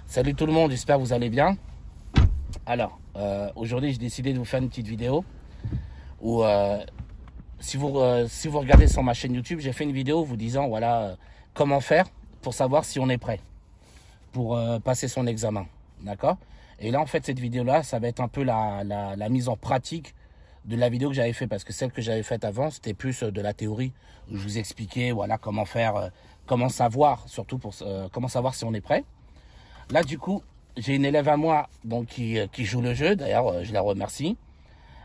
Salut tout le monde, j'espère que vous allez bien. Alors, aujourd'hui j'ai décidé de vous faire une petite vidéo où si vous regardez sur ma chaîne YouTube, j'ai fait une vidéo vous disant voilà comment faire pour savoir si on est prêt pour passer son examen. D'accord? Et là en fait cette vidéo là, ça va être un peu la mise en pratique de la vidéo que j'avais fait, parce que celle que j'avais faite avant c'était plus de la théorie où je vous expliquais voilà comment faire, comment savoir, surtout pour comment savoir si on est prêt. Là, du coup, j'ai une élève à moi donc, qui joue le jeu. D'ailleurs, je la remercie.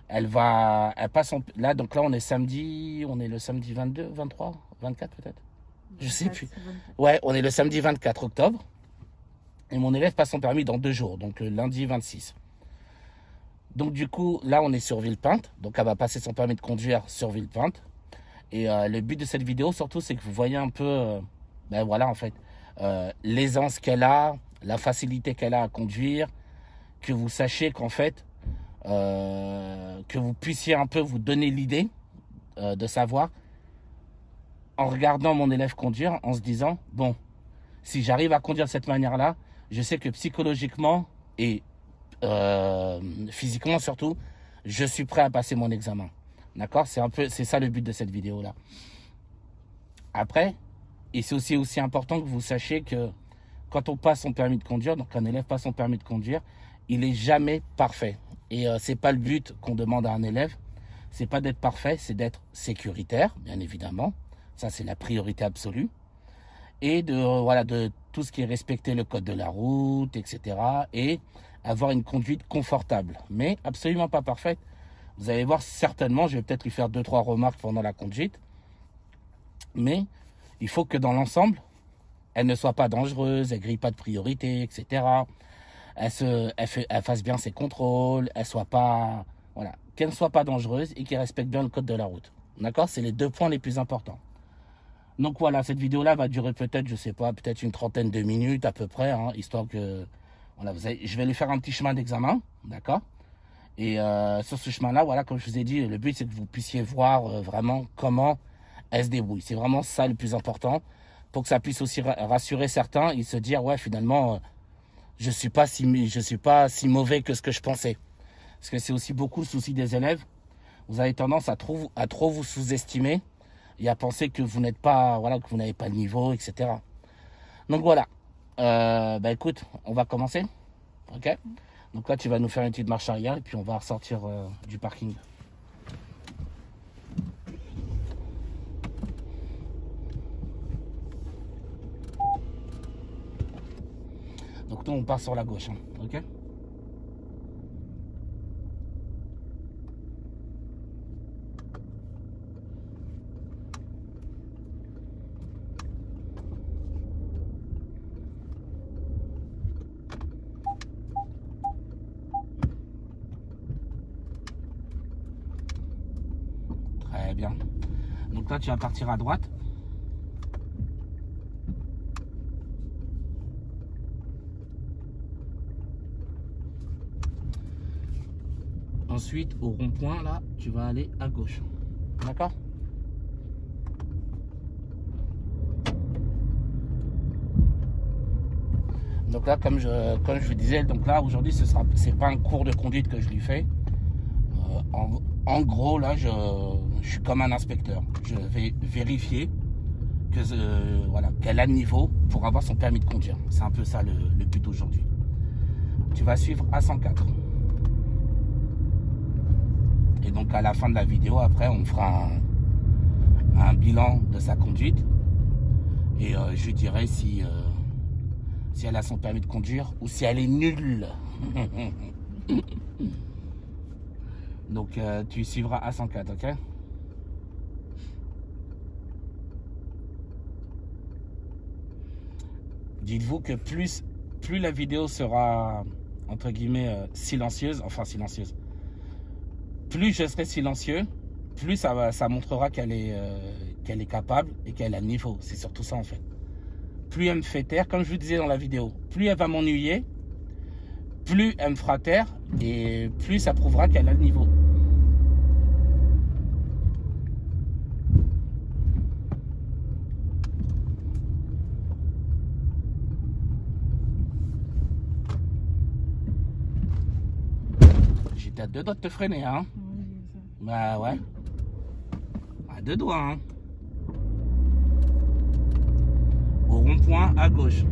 Elle passe là, donc là, on est le samedi 22, 23, 24 peut-être. Je sais plus. Ouais, on est le samedi 24 octobre. Et mon élève passe son permis dans 2 jours, donc le lundi 26. Donc du coup, là, on est sur Villepinte. Donc elle va passer son permis de conduire sur Villepinte. Et le but de cette vidéo, surtout, c'est que vous voyez un peu, ben voilà, en fait, l'aisance qu'elle a, la facilité qu'elle a à conduire, que vous sachiez qu'en fait, que vous puissiez un peu vous donner l'idée de savoir, en regardant mon élève conduire, en se disant, bon, si j'arrive à conduire de cette manière-là, je sais que psychologiquement et physiquement surtout, je suis prêt à passer mon examen. D'accord? C'est ça le but de cette vidéo-là. Après, et c'est aussi important que vous sachiez que quand on passe son permis de conduire, donc un élève passe son permis de conduire, il n'est jamais parfait. Et c'est pas le but qu'on demande à un élève. C'est pas d'être parfait, c'est d'être sécuritaire, bien évidemment. Ça, c'est la priorité absolue. Et de tout ce qui est respecter le code de la route, etc. Et avoir une conduite confortable, mais absolument pas parfaite. Vous allez voir, certainement, je vais peut-être lui faire 2-3 remarques pendant la conduite. Mais il faut que dans l'ensemble, elle ne soit pas dangereuse, elle grille pas de priorité, etc. Elle fasse bien ses contrôles, qu'elle ne soit pas dangereuse et qu'elle respecte bien le code de la route. D'accord? C'est les 2 points les plus importants. Donc voilà, cette vidéo-là va durer peut-être, je sais pas, peut-être une trentaine de minutes à peu près, hein, histoire que, voilà, je vais lui faire un petit chemin d'examen, d'accord? Et sur ce chemin-là, voilà, comme je vous ai dit, le but c'est que vous puissiez voir vraiment comment elle se débrouille. C'est vraiment ça le plus important, pour que ça puisse aussi rassurer certains et se dire ouais, finalement je suis pas si mauvais que ce que je pensais. Parce que c'est aussi beaucoup le souci des élèves. Vous avez tendance à trop vous sous-estimer et à penser que vous n'êtes pas, voilà, que vous n'avez pas le niveau, etc. Donc voilà. Bah écoute, on va commencer. Ok. Donc là, tu vas nous faire une petite marche arrière et puis on va ressortir du parking. Donc nous, on part sur la gauche, hein, ok? Très bien. Donc là, tu vas partir à droite. Ensuite, au rond-point, là, tu vas aller à gauche. D'accord? Donc là, comme je vous disais, donc là, aujourd'hui, c'est pas un cours de conduite que je lui fais. En gros, là, je suis comme un inspecteur. Je vais vérifier que voilà, qu'elle a le niveau pour avoir son permis de conduire. C'est un peu ça le but d'aujourd'hui. Tu vas suivre A104. Et donc à la fin de la vidéo, après, on fera un bilan de sa conduite. Et je lui dirai si elle a son permis de conduire ou si elle est nulle. Donc tu suivras A104, ok? Dites-vous que plus la vidéo sera, entre guillemets, silencieuse, plus je serai silencieux, plus ça montrera qu'elle est capable et qu'elle a le niveau. C'est surtout ça en fait. Plus elle me fait taire, comme je vous disais dans la vidéo, plus elle va m'ennuyer, plus elle me fera taire et plus ça prouvera qu'elle a le niveau. T'as deux doigts de te freiner, hein? Oui, j'ai ça. Bah ouais. À deux doigts, hein? Au rond-point à gauche.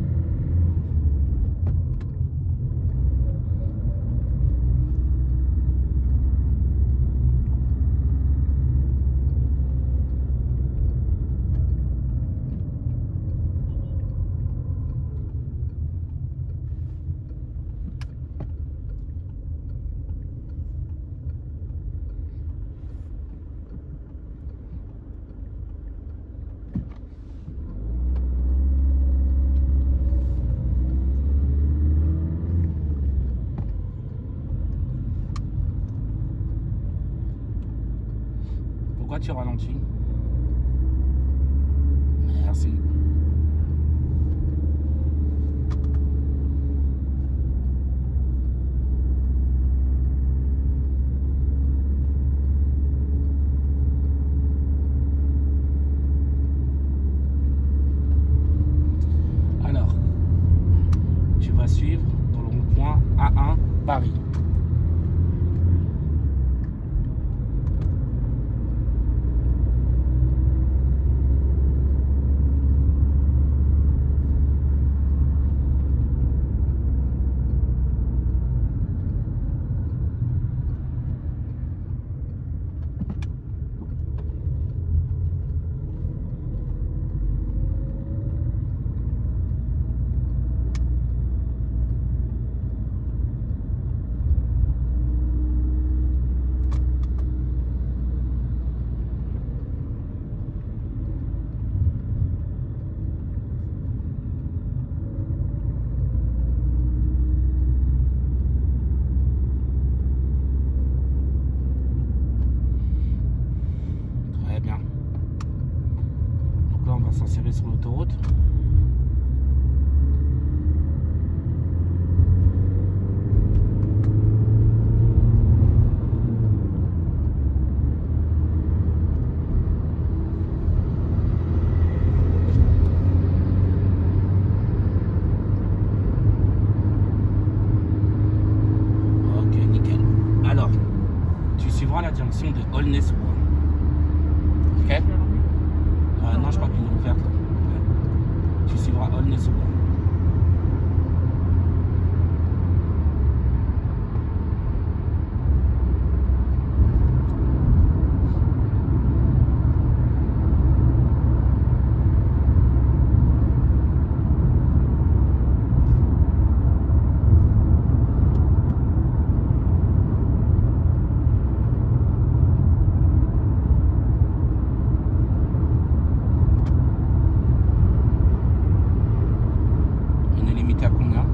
Pourquoi tu ralentis? Merci. Alors, tu vas suivre dans le rond-point A1 Paris. Très bien. Donc là, on va s'insérer sur l'autoroute. Ok, nickel. Alors, tu suivras la direction de Aulnay-sous-Bois. Ok? Fermé. Non, je crois qu'ils l'ont ouverte. Là. Ouais. Tu suivras Aulnay-sous-Bois. On est limité à combien?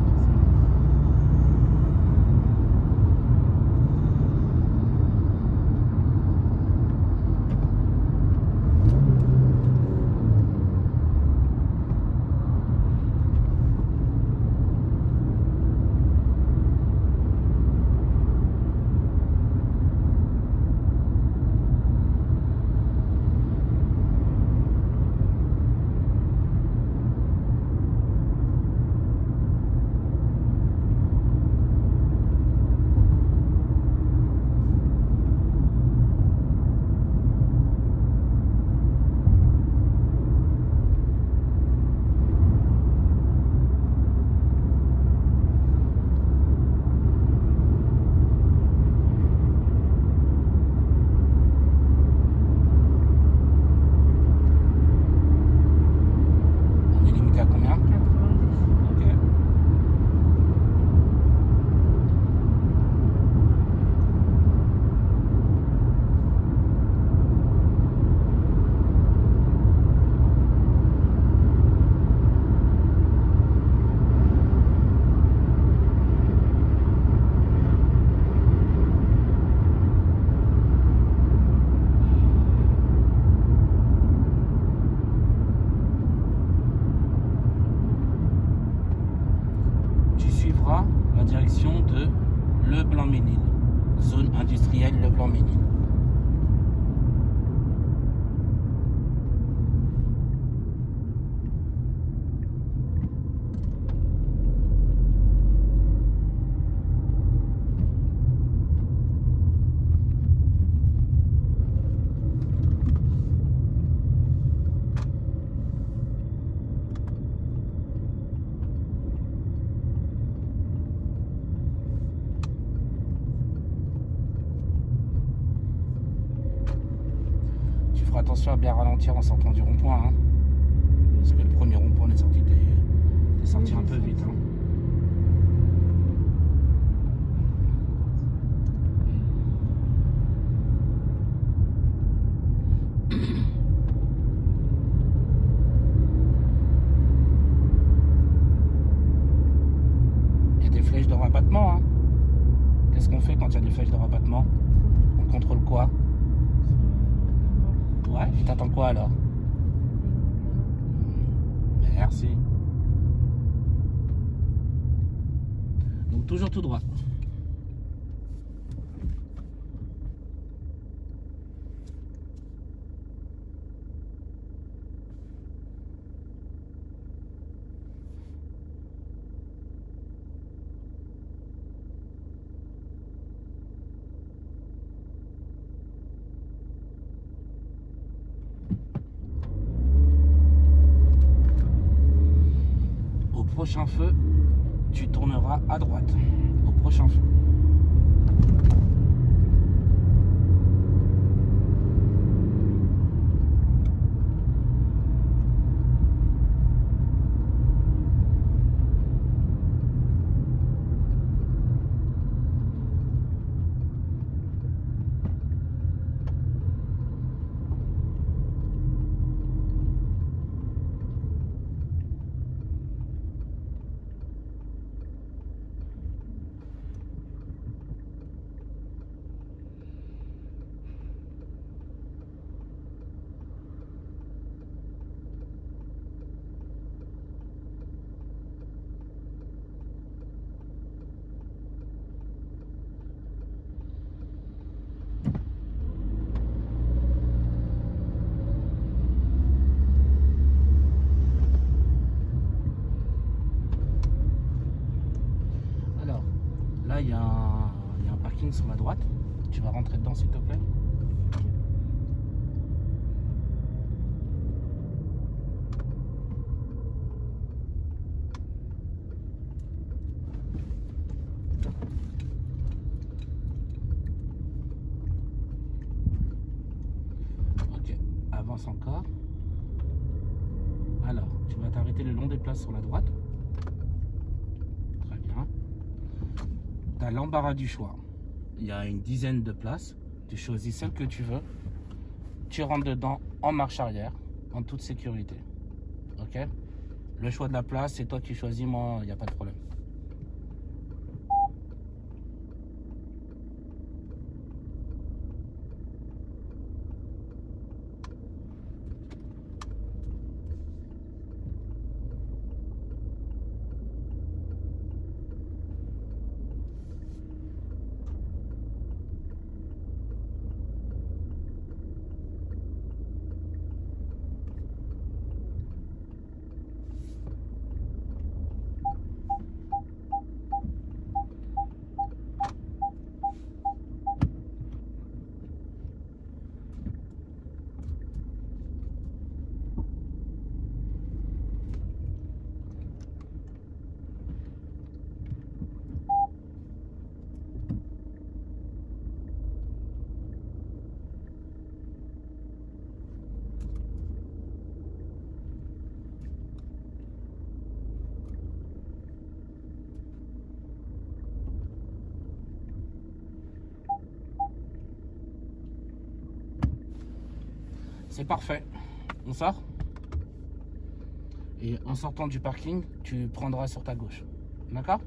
On est limité à combien? 90. Ok. Tu suivras la direction de Leblanc-Ménil, zone industrielle Leblanc-Ménil. feras attention à bien ralentir en sortant du rond-point. Hein. Parce que le premier rond-point, on est sorti, t'es sorti un peu vite. Hein. Il y a des flèches de rabattement. Hein. Qu'est-ce qu'on fait quand il y a des flèches de rabattement? On contrôle quoi? Ouais, tu t'attends quoi alors? Merci. Donc toujours tout droit. Prochain feu, tu tourneras à droite au prochain feu. Là, il y a un parking sur la droite. Tu vas rentrer dedans, s'il te plaît. Ok, avance encore. Alors, tu vas t'arrêter le long des places sur la droite. Très bien. Tu as l'embarras du choix. Il y a une dizaine de places. Tu choisis celle que tu veux. Tu rentres dedans en marche arrière, en toute sécurité. Ok? Le choix de la place, c'est toi qui choisis. Moi, il n'y a pas de problème. C'est parfait. On sort. Et en sortant du parking, tu prendras sur ta gauche. D'accord ?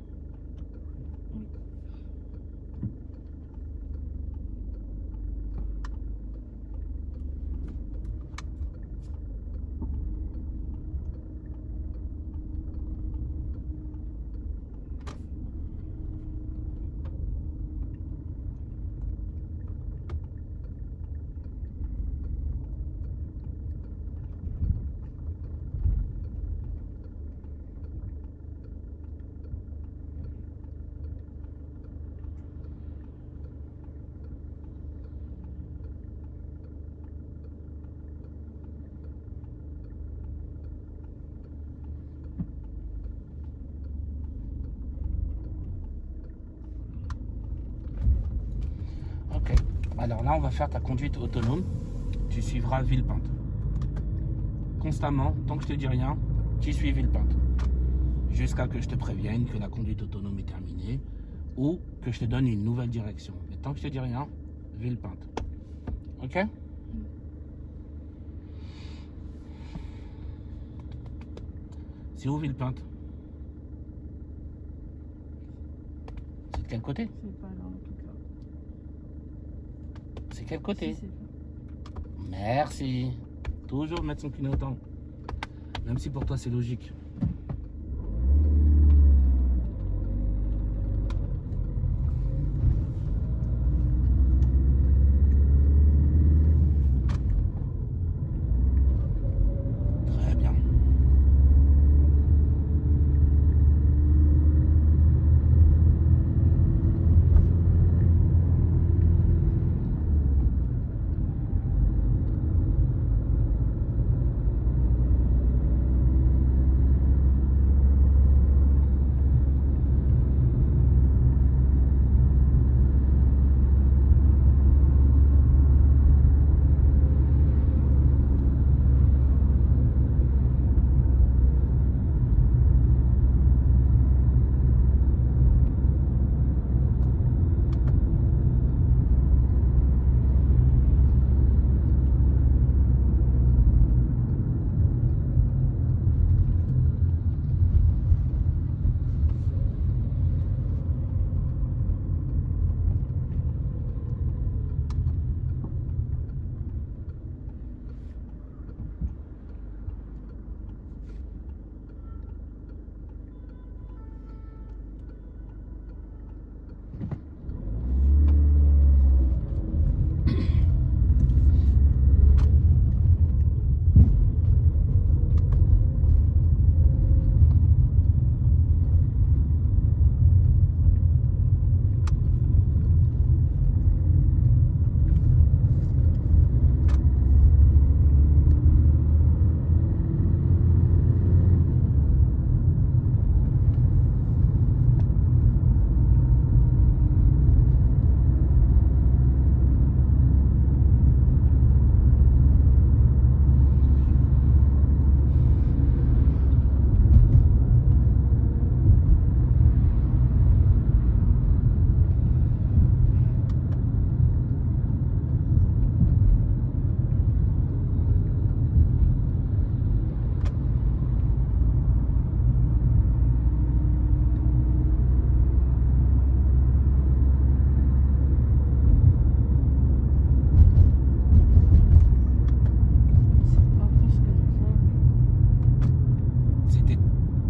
Alors là, on va faire ta conduite autonome. tu suivras Villepinte. Constamment, tant que je te dis rien, tu suis Villepinte. Jusqu'à que je te prévienne que la conduite autonome est terminée ou que je te donne une nouvelle direction. Mais tant que je te dis rien, Villepinte. Ok? C'est où Villepinte? C'est de quel côté? C'est pas là en tout cas. C'est quel côté? Si, c'est là. Merci. Toujours mettre son clignotant. Même si pour toi c'est logique. Très bien.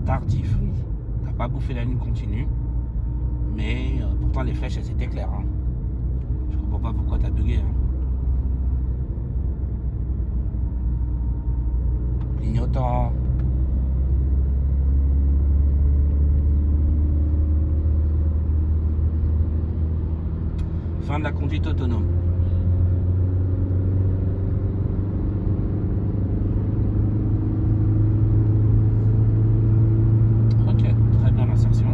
Tardif. Oui. T'as pas bouffé la ligne continue. Mais pourtant les flèches elles étaient claires. Hein. Je comprends pas pourquoi t'as bugué. Hein. Clignotant. Fin de la conduite autonome. Ok, très bien l'insertion.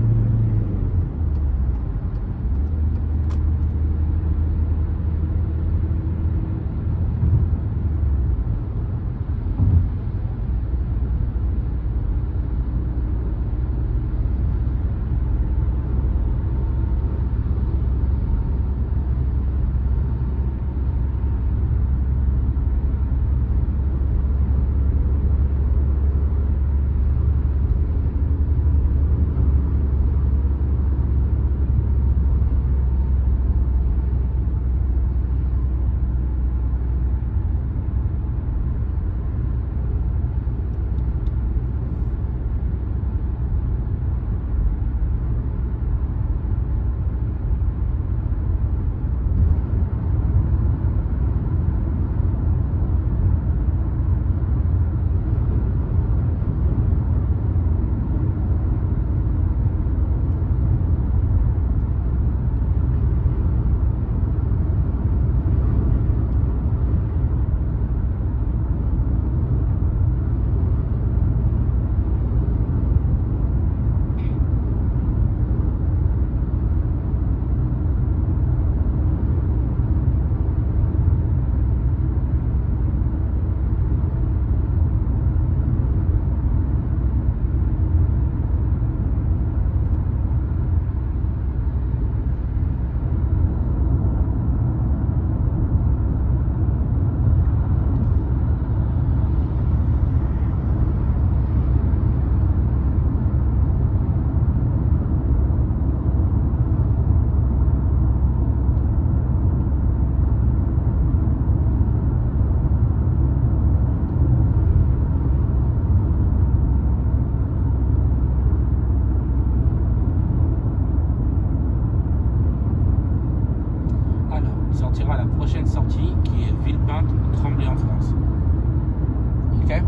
à la prochaine sortie qui est Villepinte, Tremblay en France. Ok?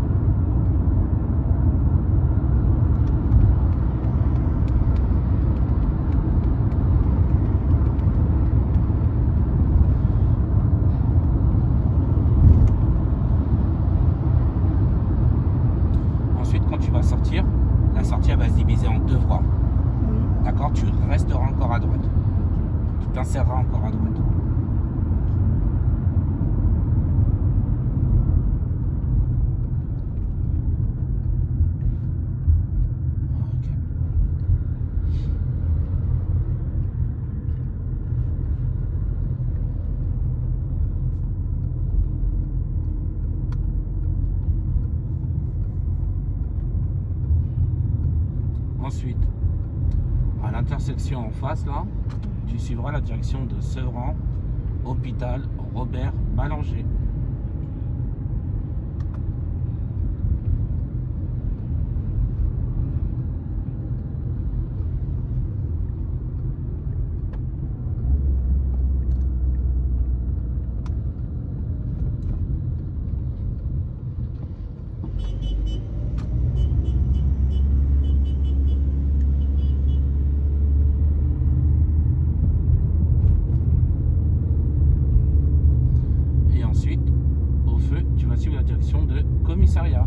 Ensuite, quand tu vas sortir, la sortie elle va se diviser en deux voies. D'accord? Tu resteras encore à droite. Tu t'inséreras encore à droite. Ok. Ensuite, à l'intersection en face là, tu suivras la direction de Sevran, hôpital Robert Ballanger. Ensuite, au feu, tu vas suivre la direction de commissariat.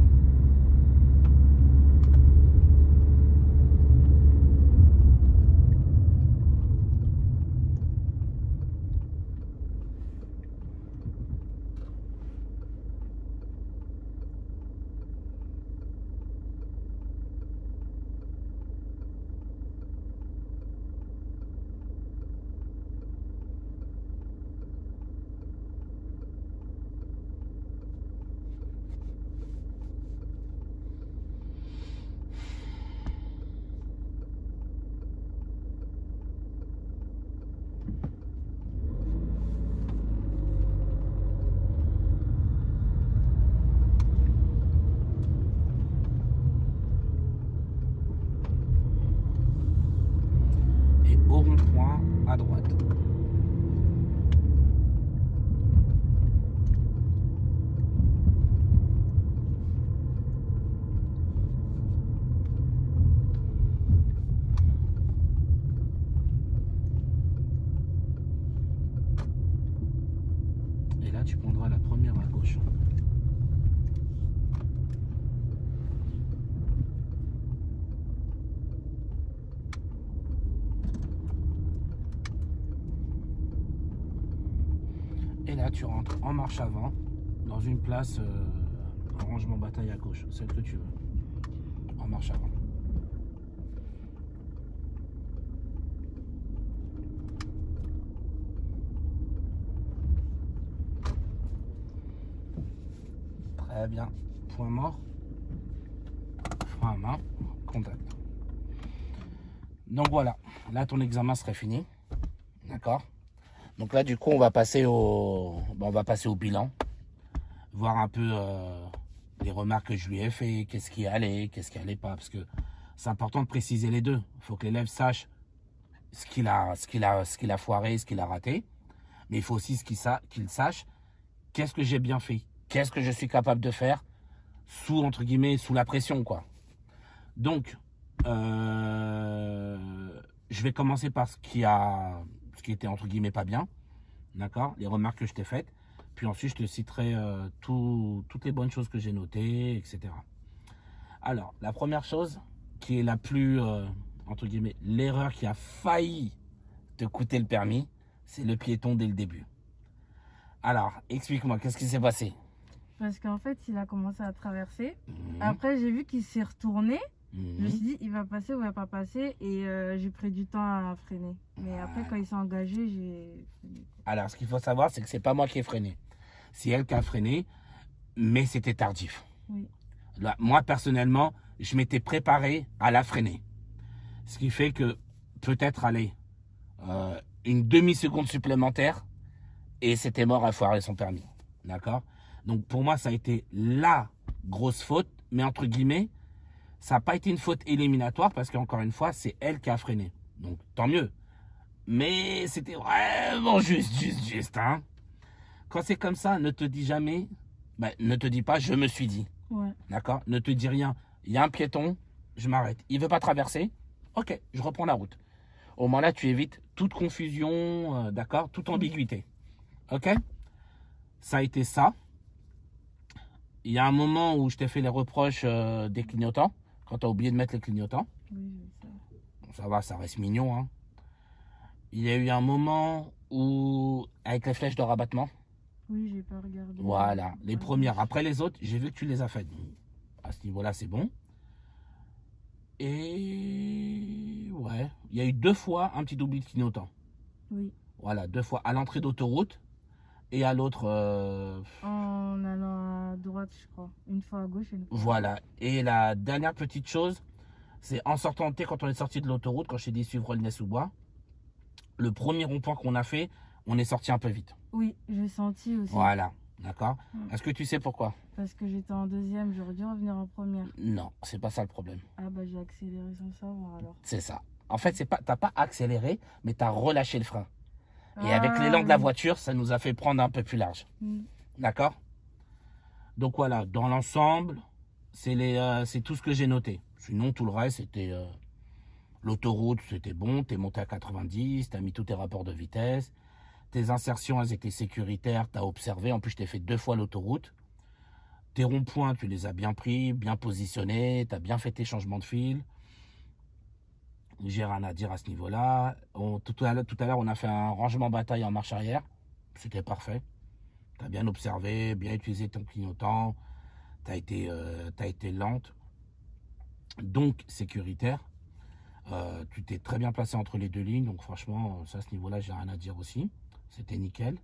Au rond-point à droite. Et là, tu prendras la première à gauche. Et là, tu rentres en marche avant, dans une place, un rangement bataille à gauche, celle que tu veux, en marche avant. Très bien. Point mort, frein à main, contact. Donc voilà, là ton examen serait fini, d'accord? Donc là, du coup, on va passer au bilan, voir un peu les remarques que je lui ai fait, qu'est-ce qui allait, qu'est-ce qui allait pas, parce que c'est important de préciser les deux. Il faut que l'élève sache ce qu'il a foiré, ce qu'il a raté, mais il faut aussi qu'il sache qu'est-ce que j'ai bien fait, qu'est-ce que je suis capable de faire sous, entre guillemets, sous la pression, quoi. Donc, je vais commencer par ce qui était entre guillemets pas bien, d'accord, les remarques que je t'ai faites, puis ensuite je te citerai toutes les bonnes choses que j'ai notées, etc. Alors, la première chose qui est la plus, entre guillemets, l'erreur qui a failli te coûter le permis, c'est le piéton dès le début. Alors, explique-moi, qu'est-ce qui s'est passé? Parce qu'en fait, il a commencé à traverser. Après, j'ai vu qu'il s'est retourné. Je me suis dit, il va passer ou il va pas passer. Et j'ai pris du temps à freiner. Mais après, quand il s'est engagé, j'ai freiné. Alors, ce qu'il faut savoir, c'est que c'est pas moi qui ai freiné. C'est elle qui a freiné, mais c'était tardif. Oui. Là, moi, personnellement, je m'étais préparé à la freiner. Ce qui fait que peut-être, allez, une demi-seconde supplémentaire et c'était mort à foirer son permis. D'accord? Donc, pour moi, ça a été la grosse faute, mais entre guillemets, ça n'a pas été une faute éliminatoire parce qu'encore une fois, c'est elle qui a freiné. Donc, tant mieux. Mais c'était vraiment juste, hein. Quand c'est comme ça, ne te dis jamais, ne te dis pas, je me suis dit. Ouais. D'accord? Ne te dis rien. Il y a un piéton, je m'arrête. Il ne veut pas traverser, ok, je reprends la route. Au moment là, tu évites toute confusion, d'accord? Toute ambiguïté. Ok? Ça a été ça. Il y a un moment où je t'ai fait les reproches des clignotants, quand tu as oublié de mettre les clignotants. Oui, ça. Bon, ça va, ça reste mignon. Hein. Il y a eu un moment où, avec les flèches de rabattement. Oui, j'ai pas regardé. Voilà, les premières. Après les autres, j'ai vu que tu les as faites. À ce niveau-là, c'est bon. Et ouais, il y a eu 2 fois un petit oubli de clignotant. Oui. Voilà, 2 fois à l'entrée d'autoroute et à l'autre. En allant à droite, je crois. Une fois à gauche et une fois. Voilà. Et la dernière petite chose, c'est en sortant, quand on est sorti de l'autoroute, quand je t'ai dit suivre le Nez-sous-Bois, le premier rond-point qu'on a fait, on est sorti un peu vite. Oui, j'ai senti aussi. Voilà, d'accord. Est-ce que tu sais pourquoi? Parce que j'étais en deuxième, j'aurais dû revenir en première. Non, c'est pas ça le problème. Ah bah j'ai accéléré sans savoir alors. C'est ça. En fait, t'as pas accéléré, mais t'as relâché le frein. Et avec l'élan de la voiture, ça nous a fait prendre un peu plus large. D'accord? Donc voilà, dans l'ensemble, c'est tout ce que j'ai noté. Sinon, tout le reste, c'était l'autoroute, c'était bon. T'es monté à 90, t'as mis tous tes rapports de vitesse. Tes insertions, elles étaient sécuritaires, t'as observé. En plus, je t'ai fait 2 fois l'autoroute. Tes ronds-points, tu les as bien pris, bien positionnés. T'as bien fait tes changements de fil. J'ai rien à dire à ce niveau-là. Tout à l'heure, on a fait un rangement bataille en marche arrière. C'était parfait. Tu as bien observé, bien utilisé ton clignotant. Tu as été lente. Donc, sécuritaire. Tu t'es très bien placé entre les 2 lignes. Donc, franchement, ça, à ce niveau-là, j'ai rien à dire aussi. C'était nickel.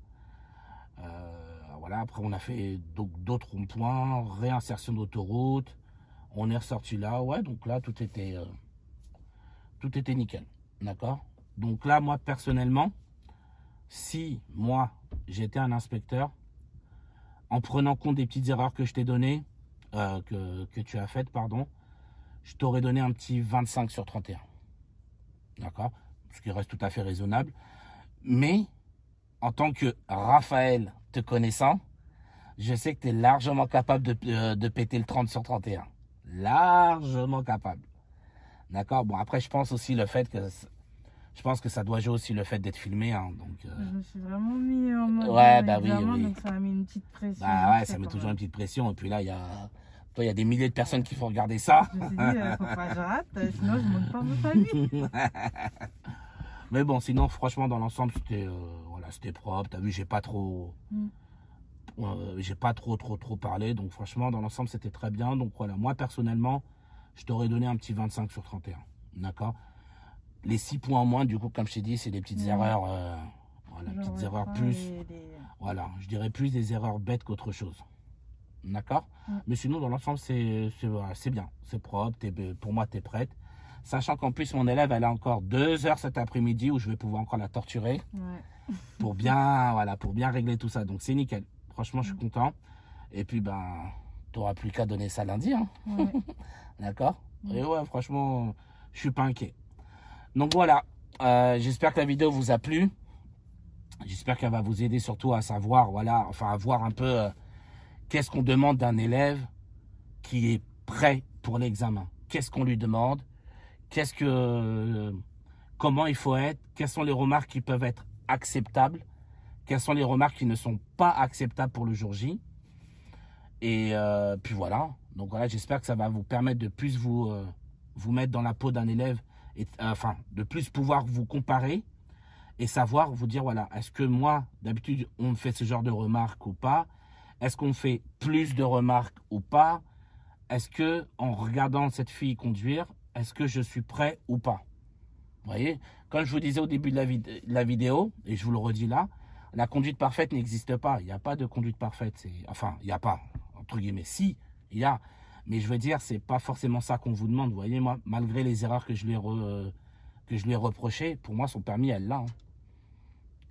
Voilà. Après, on a fait d'autres ronds-points. Réinsertion d'autoroute. On est ressorti là. Ouais, donc là, tout était nickel, d'accord? Donc là, moi, personnellement, si moi, j'étais un inspecteur, en prenant compte des petites erreurs que je t'ai données, que tu as faites, pardon, je t'aurais donné un petit 25 sur 31, d'accord? Ce qui reste tout à fait raisonnable. Mais, en tant que Raphaël te connaissant, je sais que tu es largement capable de péter le 30 sur 31. Largement capable. D'accord. Bon, après, je pense que ça doit jouer aussi le fait d'être filmé. Hein, donc, je me suis vraiment mis en mode ouais, bah oui, examen, oui. donc ça m'a mis une petite pression. Bah ouais, ça met toujours une petite pression. Et puis là, il y a des milliers de personnes qui font regarder ça. Je me suis dit, faut pas que je rate, sinon je monte pas mon famille. Mais bon, sinon, franchement, dans l'ensemble, c'était propre. T'as vu, j'ai pas trop parlé. Donc, franchement, dans l'ensemble, c'était très bien. Donc, voilà, moi, personnellement, je t'aurais donné un petit 25 sur 31. D'accord? Les 6 points en moins, du coup, comme je t'ai dit, c'est des petites erreurs. Voilà, petites erreurs plus. Voilà, je dirais plus des erreurs bêtes qu'autre chose. D'accord? Mais sinon, dans l'ensemble, c'est bien. C'est propre. Pour moi, tu es prête. Sachant qu'en plus, mon élève, elle a encore 2 heures cet après-midi où je vais pouvoir encore la torturer. Ouais. pour bien régler tout ça. Donc, c'est nickel. Franchement, je suis content. Et puis, tu n'auras plus qu'à donner ça lundi. Hein. Ouais. D'accord? Et ouais, franchement, je suis pas inquiet. Donc voilà, j'espère que la vidéo vous a plu. J'espère qu'elle va vous aider surtout à savoir, voilà, enfin à voir un peu qu'est-ce qu'on demande d'un élève qui est prêt pour l'examen. Qu'est-ce qu'on lui demande? Comment il faut être? Quelles sont les remarques qui peuvent être acceptables? Quelles sont les remarques qui ne sont pas acceptables pour le jour J? Et puis voilà. Donc voilà, j'espère que ça va vous permettre de plus vous mettre dans la peau d'un élève, enfin, de plus pouvoir vous comparer et savoir vous dire, voilà, est-ce que moi, d'habitude, on me fait ce genre de remarques ou pas? Est-ce qu'on fait plus de remarques ou pas? Est-ce que, en regardant cette fille conduire, est-ce que je suis prêt ou pas? Vous voyez, comme je vous disais au début de la vidéo, et je vous le redis là, la conduite parfaite n'existe pas. Il n'y a pas de conduite parfaite. Enfin, il n'y a pas, entre guillemets. Si, il y a. Mais je veux dire, c'est pas forcément ça qu'on vous demande. Vous voyez, moi, malgré les erreurs que je lui ai reprochées, pour moi, son permis, elle l'a. Hein.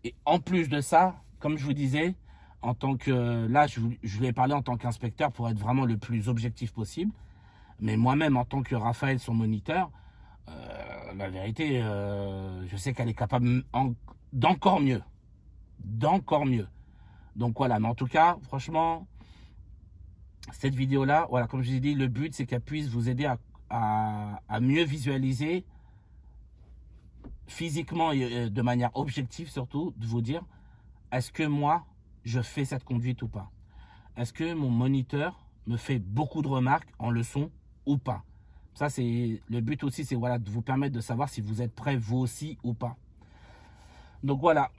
Et en plus de ça, comme je vous disais, en tant que là, je lui ai parlé en tant qu'inspecteur pour être vraiment le plus objectif possible. Mais moi-même, en tant que Raphaël, son moniteur, la vérité, je sais qu'elle est capable d'encore mieux. D'encore mieux. Donc voilà, mais en tout cas, franchement, cette vidéo-là, voilà, comme je vous ai dit, le but, c'est qu'elle puisse vous aider à mieux visualiser physiquement et de manière objective surtout, de vous dire, est-ce que moi, je fais cette conduite ou pas? Est-ce que mon moniteur me fait beaucoup de remarques en leçon ou pas? Ça, c'est le but aussi, c'est voilà, de vous permettre de savoir si vous êtes prêt vous aussi ou pas. Donc voilà,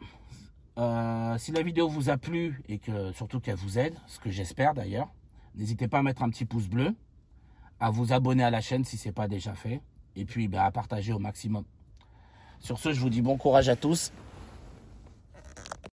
si la vidéo vous a plu et que surtout qu'elle vous aide, ce que j'espère d'ailleurs, n'hésitez pas à mettre un petit pouce bleu, à vous abonner à la chaîne si ce n'est pas déjà fait, et puis à partager au maximum. Sur ce, je vous dis bon courage à tous